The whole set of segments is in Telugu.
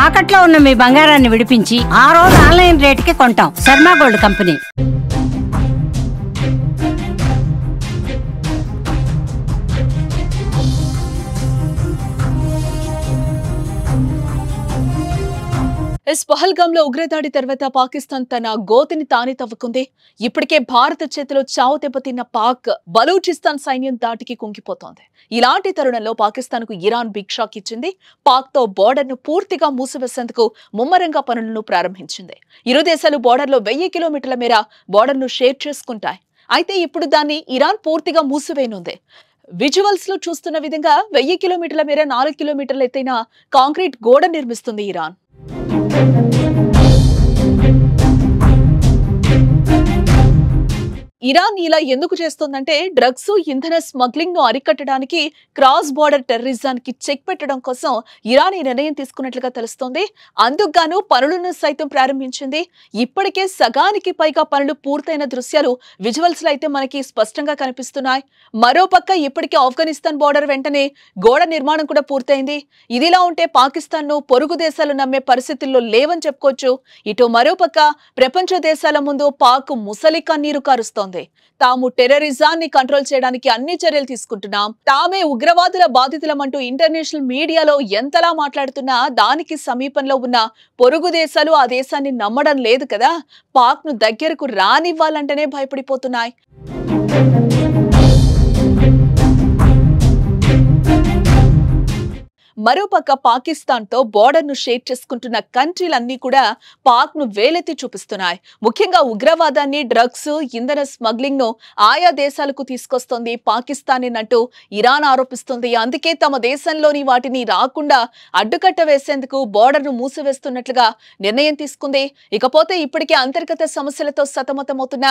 తాకట్లో ఉన్న మీ బంగారాన్ని విడిపించి ఆ రోజు ఆన్లైన్ రేటుకి కొంటాం. Sharma gold company. పహల్గామ్ లో ఉగ్రదాడి తర్వాత పాకిస్తాన్ తన గోతిని తానే తవ్వుకుంది. ఇప్పటికే భారత చేతిలో చావు దెబ్బతిన్న పాక్ బలూచిస్తాన్ సైన్యం దాటికి కుంగిపోతోంది. ఇలాంటి తరుణంలో పాకిస్తాన్ కు ఇరాన్ బిగ్ షాక్ ఇచ్చింది. పాక్ తో బోర్డర్ ను పూర్తిగా మూసివేసేందుకు ముమ్మరంగా పనులను ప్రారంభించింది. ఇరు దేశాలు బోర్డర్ లో 1000 కిలోమీటర్ల మేర బోర్డర్ ను షేర్ చేసుకుంటాయి. అయితే ఇప్పుడు దాన్ని ఇరాన్ పూర్తిగా మూసివేయనుంది. విజువల్స్ లో చూస్తున్న విధంగా 1000 కిలోమీటర్ల మేర 4 కిలోమీటర్ల ఎత్తైన కాంక్రీట్ గోడ నిర్మిస్తుంది ఇరాన్. ఇరాన్ ఇలా ఎందుకు చేస్తోందంటే డ్రగ్స్, ఇంధన స్మగ్లింగ్ ను అరికట్టడానికి, క్రాస్ బోర్డర్ టెర్రరిజానికి చెక్ పెట్టడం కోసం ఇరాన్ ఈ నిర్ణయం తీసుకున్నట్లుగా తెలుస్తోంది. అందుకుగాను పనులను సైతం ప్రారంభించింది. ఇప్పటికే సగానికి పైగా పనులు పూర్తయిన దృశ్యాలు విజువల్స్ లో అయితే మనకి స్పష్టంగా కనిపిస్తున్నాయి. మరోపక్క ఇప్పటికే ఆఫ్ఘనిస్తాన్ బోర్డర్ వెంటనే గోడ నిర్మాణం కూడా పూర్తయింది. ఇదిలా ఉంటే పాకిస్తాన్ ను పొరుగు దేశాలు నమ్మే పరిస్థితుల్లో లేవని చెప్పుకోవచ్చు. ఇటు మరోపక్క ప్రపంచ దేశాల ముందు పాక్ ముసలి కన్నీరు కారుస్తోంది. తాము టెర్రరిజాన్ని కంట్రోల్ చేయడానికి అన్ని చర్యలు తీసుకుంటున్నాం, తామే ఉగ్రవాదుల బాధితులమంటూ ఇంటర్నేషనల్ మీడియాలో ఎంతలా మాట్లాడుతున్నా దానికి సమీపంలో ఉన్న పొరుగు దేశాలు ఆ దేశాన్ని నమ్మడం లేదు కదా. పాక్ ను దగ్గరకు రానివ్వాలంటేనే భయపడిపోతున్నాయి. మరోపక్క పాకిస్తాన్ తో బోర్డర్ ను షేర్ చేసుకుంటున్న కంట్రీలన్నీ కూడా పాక్ ను వేలెత్తి చూపిస్తున్నాయి. ముఖ్యంగా ఉగ్రవాదాన్ని, డ్రగ్స్, ఇంధన స్మగ్లింగ్ ను ఆయా దేశాలకు తీసుకొస్తోంది పాకిస్తానేనంటూ ఇరాన్ ఆరోపిస్తుంది. అందుకే తమ దేశంలోని వాటిని రాకుండా అడ్డుకట్ట వేసేందుకు బోర్డర్ ను మూసివేస్తున్నట్లుగా నిర్ణయం తీసుకుంది. ఇకపోతే ఇప్పటికే అంతర్గత సమస్యలతో సతమతమవుతున్న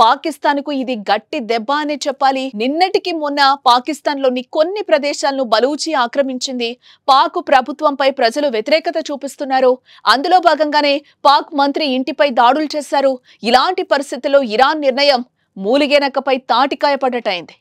పాకిస్తాన్ కు ఇది గట్టి దెబ్బ అనే చెప్పాలి. నిన్నటికి మొన్న పాకిస్తాన్ లోని కొన్ని ప్రదేశాలను బలూచి ఆక్రమించింది. పాక్ ప్రభుత్వంపై ప్రజలు వ్యతిరేకత చూపిస్తున్నారు. అందులో భాగంగానే పాక్ మంత్రి ఇంటిపై దాడులు చేశారు. ఇలాంటి పరిస్థితుల్లో ఇరాన్ నిర్ణయం మూలిగే నక్కపై తాటికాయ పడ్డటైంది.